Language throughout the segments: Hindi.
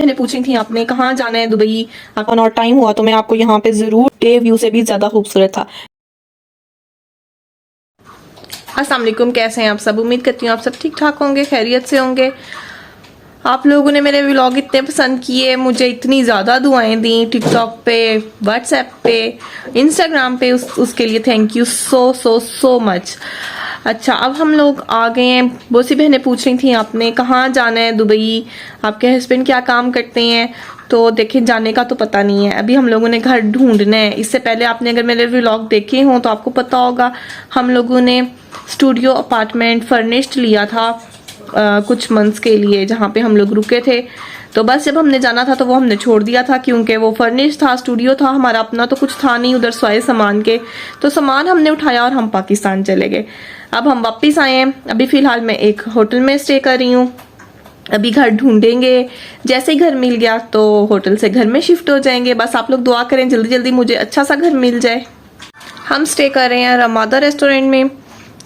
मैंने पूछी थी आपने कहाँ जाना है दुबई, आपका और टाइम हुआ तो मैं आपको यहाँ पे जरूर डे व्यू से भी ज्यादा खूबसूरत था। अस्सलाम वालेकुम, कैसे हैं आप सब? उम्मीद करती हूँ आप सब ठीक ठाक होंगे, खैरियत से होंगे। आप लोगों ने मेरे व्लॉग इतने पसंद किए, मुझे इतनी ज़्यादा दुआएं दी टिकटॉक पे, व्हाट्सएप पे, इंस्टाग्राम पे, उसके लिए thank you so so so much. अच्छा, अब हम लोग आ गए हैं। बहुत सी बहनें पूछ रही थी आपने कहाँ जाना है दुबई, आपके हस्बैंड क्या काम करते हैं। तो देखिए, जाने का तो पता नहीं है, अभी हम लोगों ने घर ढूंढना है। इससे पहले आपने अगर मेरे व्लॉग देखे हों तो आपको पता होगा, हम लोगों ने स्टूडियो अपार्टमेंट फर्निश्ड लिया था कुछ मंथ्स के लिए, जहाँ पे हम लोग रुके थे। तो बस जब हमने जाना था तो वो हमने छोड़ दिया था, क्योंकि वो फर्निश था, स्टूडियो था, हमारा अपना तो कुछ था नहीं उधर स्वाए सामान के। तो सामान हमने उठाया और हम पाकिस्तान चले गए। अब हम वापस आए हैं। अभी फिलहाल मैं एक होटल में स्टे कर रही हूँ। अभी घर ढूंढेंगे, जैसे ही घर मिल गया तो होटल से घर में शिफ्ट हो जाएंगे। बस आप लोग दुआ करें जल्दी जल्दी मुझे अच्छा सा घर मिल जाए। हम स्टे कर रहे हैं रमादा रेस्टोरेंट में,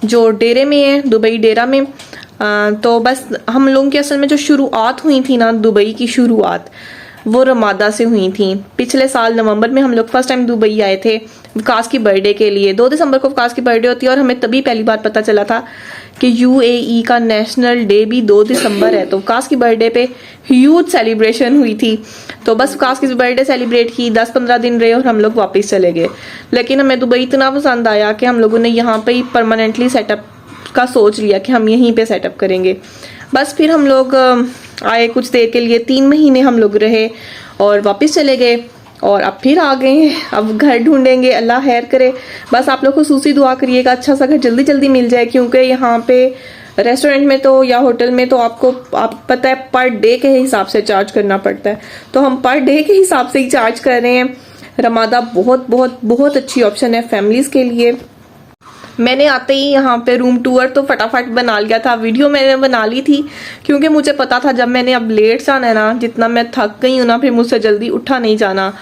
जो डेरे में है, दुबई डेरा में। तो बस हम लोगों की असल में जो शुरुआत हुई थी ना, दुबई की शुरुआत वो रमादा से हुई थी। पिछले साल नवंबर में हम लोग फर्स्ट टाइम दुबई आए थे विकास की बर्थडे के लिए। 2 दिसंबर को विकास की बर्थडे होती है और हमें तभी पहली बार पता चला था कि यूएई का नेशनल डे भी 2 दिसंबर है। तो विकास की बर्थडे पे ह्यूज सेलिब्रेशन हुई थी। तो बस विकास की बर्थडे सेलिब्रेट की, 10-15 दिन रहे और हम लोग वापस चले गए। लेकिन हमें दुबई इतना पसंद आया कि हम लोगों ने यहाँ पे ही परमानेंटली सेटअप का सोच लिया कि हम यहीं पे सेटअप करेंगे। बस फिर हम लोग आए कुछ देर के लिए, 3 महीने हम लोग रहे और वापस चले गए और अब फिर आ गए हैं। अब घर ढूंढेंगे, अल्लाह खैर करे। बस आप लोग खुसूसी दुआ करिएगा अच्छा सा घर जल्दी जल्दी मिल जाए, क्योंकि यहाँ पे रेस्टोरेंट में तो या होटल में तो आपको पता है पर डे के हिसाब से चार्ज करना पड़ता है। तो हम पर डे के हिसाब से ही चार्ज कर रहे हैं। रमादा बहुत बहुत बहुत अच्छी ऑप्शन है फैमिलीज के लिए। मैंने आते ही यहाँ पे रूम टूर तो फटाफट बना लिया था, वीडियो मैंने बना ली थी, क्योंकि मुझे पता था जब मैंने अब लेट जाना है ना, जितना मैं थक गई हूँ ना, फिर मुझसे जल्दी उठा नहीं जाना।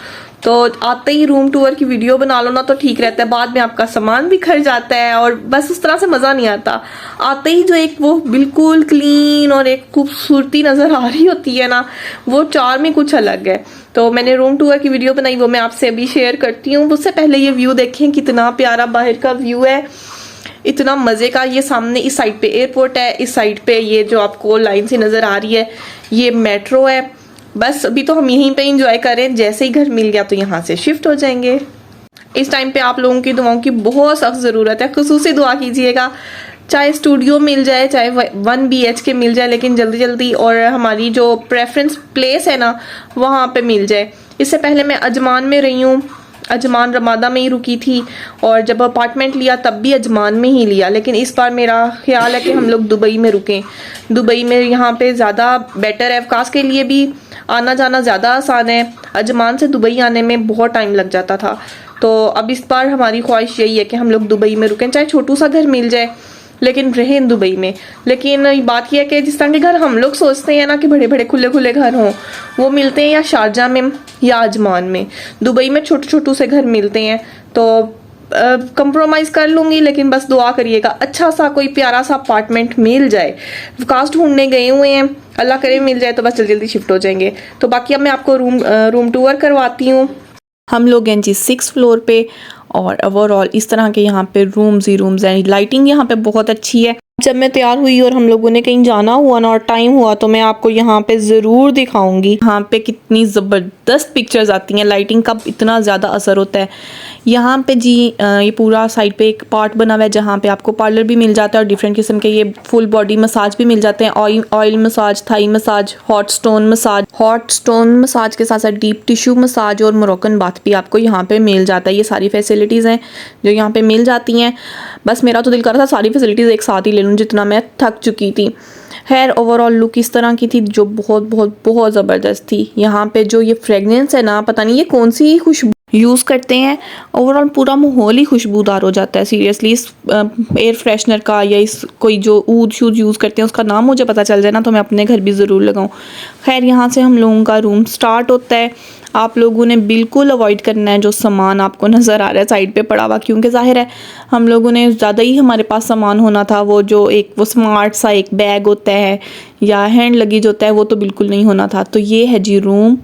तो आते ही रूम टूर की वीडियो बना लो ना तो ठीक रहता है, बाद में आपका सामान भी खर जाता है और बस उस तरह से मज़ा नहीं आता। आते ही जो एक वो बिल्कुल क्लीन और एक खूबसूरती नज़र आ रही होती है ना, वो चार्म ही कुछ अलग है। तो मैंने रूम टूर की वीडियो बनाई, वो मैं आपसे अभी शेयर करती हूँ। उससे पहले ये व्यू देखें, कितना प्यारा बाहर का व्यू है, इतना मज़े का। ये सामने इस साइड पे एयरपोर्ट है, इस साइड पे ये जो आपको लाइन से नज़र आ रही है ये मेट्रो है। बस अभी तो हम यहीं पे इंजॉय करें, जैसे ही घर मिल गया तो यहाँ से शिफ्ट हो जाएंगे। इस टाइम पे आप लोगों की दुआओं की बहुत सख्त ज़रूरत है, खुसूसी दुआ कीजिएगा। चाहे स्टूडियो मिल जाए, चाहे 1 BHK मिल जाए, लेकिन जल्दी जल्दी और हमारी जो प्रेफरेंस प्लेस है ना वहाँ पे मिल जाए। इससे पहले मैं अजमान में रही हूँ, अजमान रमादा में ही रुकी थी, और जब अपार्टमेंट लिया तब भी अजमान में ही लिया। लेकिन इस बार मेरा ख्याल है कि हम लोग दुबई में रुकें। दुबई में यहाँ पे ज़्यादा बेटर है, विकास के लिए भी आना जाना ज़्यादा आसान है। अजमान से दुबई आने में बहुत टाइम लग जाता था। तो अब इस बार हमारी ख्वाहिश यही है कि हम लोग दुबई में रुकें, चाहे छोटू सा घर मिल जाए लेकिन रहें दुबई में। लेकिन बात यह है कि जिस तरह के घर हम लोग सोचते हैं ना कि बड़े बड़े खुले खुले घर हों, वो मिलते हैं या शारजा में या अजमान में। दुबई में छोटू छोटू से घर मिलते हैं। तो कंप्रोमाइज़ कर लूँगी, लेकिन बस दुआ करिएगा अच्छा सा कोई प्यारा सा अपार्टमेंट मिल जाए। विकास ढूंढने गए हुए हैं, अल्लाह करे मिल जाए तो बस जल्दी जल्दी शिफ्ट हो जाएंगे। तो बाकी अब मैं आपको रूम टूर करवाती हूँ। हम लोग हैं जी 6th फ्लोर पे, और ओवरऑल इस तरह के यहाँ पे रूम्स ही रूम्स हैं। लाइटिंग यहाँ पे बहुत अच्छी है। जब मैं तैयार हुई और हम लोगों ने कहीं जाना हुआ ना और टाइम हुआ तो मैं आपको यहाँ पे ज़रूर दिखाऊंगी यहाँ पे कितनी ज़बरदस्त पिक्चर्स आती हैं। लाइटिंग का इतना ज़्यादा असर होता है यहाँ पे जी। ये पूरा साइड पे एक पार्ट बना हुआ है जहाँ पे आपको पार्लर भी मिल जाता है और डिफरेंट किस्म के ये फुल बॉडी मसाज भी मिल जाते हैं। Oil massage, Thai massage, hot stone massage के साथ साथ डीप टिश्यू मसाज और मोरक्कन बाथ भी आपको यहाँ पे मिल जाता है। ये सारी फैसिलिटीज़ हैं जो यहाँ पे मिल जाती हैं। बस मेरा तो दिल कर रहा था सारी फैसिलिटीज़ एक साथ ही ले लूँ, जितना मैं थक चुकी थी। खैर ओवरऑल लुक इस तरह की थी जो बहुत बहुत बहुत ज़बरदस्त थी। यहाँ पे जो ये फ्रेगनेंस है ना, पता नहीं ये कौन सी खुशबू यूज़ करते हैं, ओवरऑल पूरा माहौल ही खुशबूदार हो जाता है। सीरियसली इस एयर फ्रेशनर का या इस कोई जो ऊद शूद यूज़ करते हैं उसका नाम मुझे पता चल जाए ना तो मैं अपने घर भी ज़रूर लगाऊं। खैर यहाँ से हम लोगों का रूम स्टार्ट होता है। आप लोगों ने बिल्कुल अवॉइड करना है जो सामान आपको नज़र आ रहा है साइड पे पड़ा हुआ, क्योंकि जाहिर है हम लोगों ने ज़्यादा ही हमारे पास सामान होना था। वो जो एक वो स्मार्ट सा एक बैग होता है या हैंड लगेज होता है वो तो बिल्कुल नहीं होना था। तो ये है जी रूम,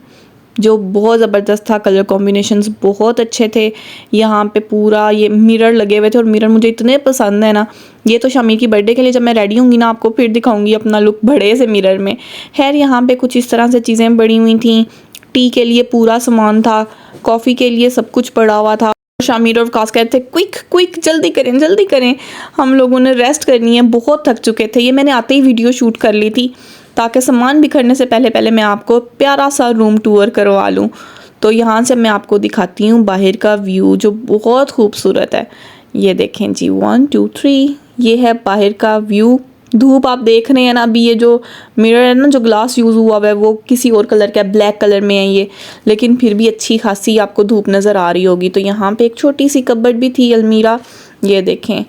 जो बहुत ज़बरदस्त था। कलर कॉम्बिनेशंस बहुत अच्छे थे। यहाँ पे पूरा ये मिरर लगे हुए थे और मिरर मुझे इतने पसंद है ना। ये तो शमी की बर्थडे के लिए जब मैं रेडी होंगी ना आपको फिर दिखाऊंगी अपना लुक बड़े से मिरर में। खैर यहाँ पे कुछ इस तरह से चीज़ें बड़ी हुई थी। टी के लिए पूरा सामान था, कॉफ़ी के लिए सब कुछ पड़ा हुआ था। शामिर और कास कहते थे क्विक क्विक जल्दी करें जल्दी करें, हम लोगों ने रेस्ट करनी है, बहुत थक चुके थे। ये मैंने आते ही वीडियो शूट कर ली थी ताकि सामान बिखरने से पहले पहले मैं आपको प्यारा सा रूम टूर करवा लूँ। तो यहाँ से मैं आपको दिखाती हूँ बाहर का व्यू जो बहुत खूबसूरत है। ये देखें जी 1 2 3, ये है बाहर का व्यू। धूप आप देख रहे हैं ना, अभी ये जो मिरर है ना जो ग्लास यूज़ हुआ है वो किसी और कलर का है, ब्लैक कलर में है ये, लेकिन फिर भी अच्छी खासी आपको धूप नज़र आ रही होगी। तो यहाँ पे एक छोटी सी कबर्ड भी थी, अलमीरा, ये देखें,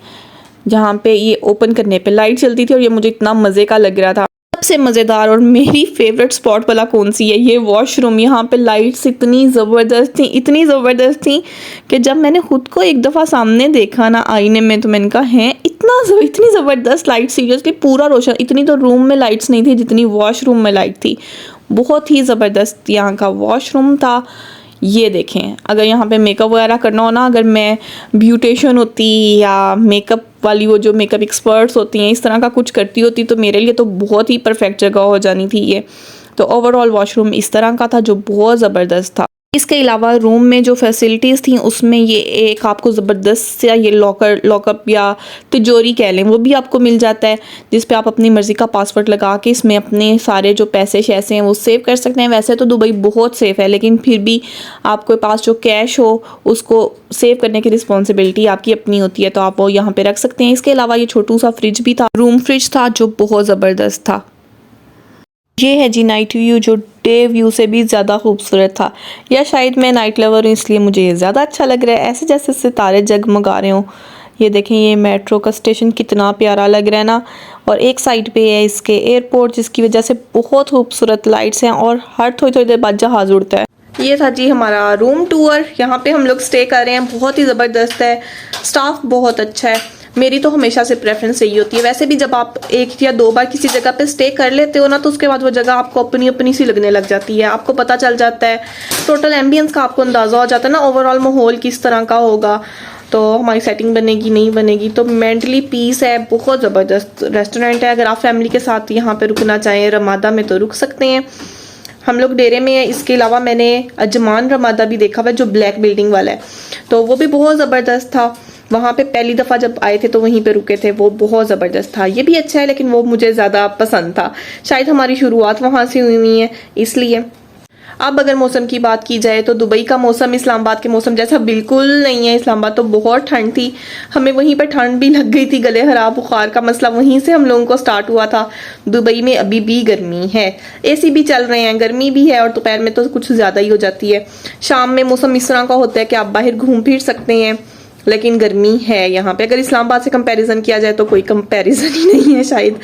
जहाँ पे ये ओपन करने पे लाइट चलती थी और ये मुझे इतना मज़े का लग रहा था। सबसे मज़ेदार और मेरी फेवरेट स्पॉट वाला कौन सी है, ये वॉशरूम। यहाँ पे लाइट्स इतनी ज़बरदस्त थी कि जब मैंने खुद को एक दफ़ा सामने देखा ना आईने में तो मैंने कहा है इतनी ज़बरदस्त लाइट, सीरियसली पूरा रोशन। इतनी तो रूम में लाइट्स नहीं थी जितनी वॉशरूम में लाइट थी। बहुत ही ज़बरदस्त यहाँ का वॉशरूम था। ये देखें, अगर यहाँ पे मेकअप वगैरह करना हो ना, अगर मैं ब्यूटिशियन होती या मेकअप वाली वो जो मेकअप एक्सपर्ट्स होती हैं इस तरह का कुछ करती होती तो मेरे लिए तो बहुत ही परफेक्ट जगह हो जानी थी ये। तो ओवरऑल वॉशरूम इस तरह का था जो बहुत ज़बरदस्त था। इसके अलावा रूम में जो फैसिलिटीज़ थी उसमें ये एक आपको ज़बरदस्त सा ये लॉकअप या तिजोरी कह लें वो भी आपको मिल जाता है, जिस पे आप अपनी मर्ज़ी का पासवर्ड लगा के इसमें अपने सारे जो पैसे शैसे हैं वो सेव कर सकते हैं। वैसे तो दुबई बहुत सेफ़ है, लेकिन फिर भी आपके पास जो कैश हो उसको सेव करने की रिस्पॉन्सिबिलिटी आपकी अपनी होती है, तो आप वो यहाँ पर रख सकते हैं। इसके अलावा ये छोटू सा फ्रिज भी था, रूम फ्रिज था जो बहुत ज़बरदस्त था। ये है जी नाइट व्यू जो डे व्यू से भी ज़्यादा खूबसूरत था, या शायद मैं नाइट लवर हूँ इसलिए मुझे ये ज़्यादा अच्छा लग रहा है, ऐसे जैसे सितारे जगमगा रहे हों। ये देखें, ये मेट्रो का स्टेशन कितना प्यारा लग रहा है ना, और एक साइड पे है इसके एयरपोर्ट जिसकी वजह से बहुत खूबसूरत लाइट्स हैं और हर थोड़ी थोड़ी देर बाद जहाज़ उड़ता है। ये था जी हमारा रूम टूर। यहाँ पे हम लोग स्टे कर रहे हैं, बहुत ही ज़बरदस्त है, स्टाफ बहुत अच्छा है। मेरी तो हमेशा से प्रेफरेंस यही होती है। वैसे भी जब आप 1 या 2 बार किसी जगह पे स्टे कर लेते हो ना तो उसके बाद वो जगह आपको अपनी अपनी सी लगने लग जाती है, आपको पता चल जाता है, टोटल एम्बियंस का आपको अंदाज़ा हो जाता है ना, ओवरऑल माहौल किस तरह का होगा, तो हमारी सेटिंग बनेगी नहीं बनेगी। तो मेंटली पीस है, बहुत ज़बरदस्त रेस्टोरेंट है। अगर आप फैमिली के साथ यहाँ पे रुकना चाहें रमादा में तो रुक सकते हैं। हम लोग डेरे में है। इसके अलावा मैंने अजमान रमादा भी देखा हुआ जो ब्लैक बिल्डिंग वाला है, तो वो भी बहुत ज़बरदस्त था। वहाँ पे पहली दफ़ा जब आए थे तो वहीं पे रुके थे, वो बहुत ज़बरदस्त था। ये भी अच्छा है लेकिन वो मुझे ज़्यादा पसंद था, शायद हमारी शुरुआत वहाँ से हुई है इसलिए। अब अगर मौसम की बात की जाए तो दुबई का मौसम इस्लामाबाद के मौसम जैसा बिल्कुल नहीं है। इस्लामाबाद तो बहुत ठंड थी, हमें वहीं पर ठंड भी लग गई थी, गले खराब बुखार का मसला वहीं से हम लोगों को स्टार्ट हुआ था। दुबई में अभी भी गर्मी है, एसी भी चल रहे हैं, गर्मी भी है और दोपहर में तो कुछ ज़्यादा ही हो जाती है। शाम में मौसम इस तरह का होता है कि आप बाहर घूम फिर सकते हैं, लेकिन गर्मी है यहाँ पे। अगर इस्लामाबाद से कंपैरिजन किया जाए तो कोई कंपैरिजन ही नहीं है शायद।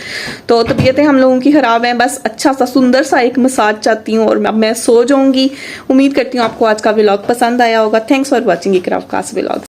तो तबीयतें हम लोगों की ख़राब हैं, बस अच्छा सा सुंदर सा एक मसाज चाहती हूँ और अब मैं सो जाऊँगी। उम्मीद करती हूँ आपको आज का व्लॉग पसंद आया होगा। Thanks for watching Iqra Waqas vlog.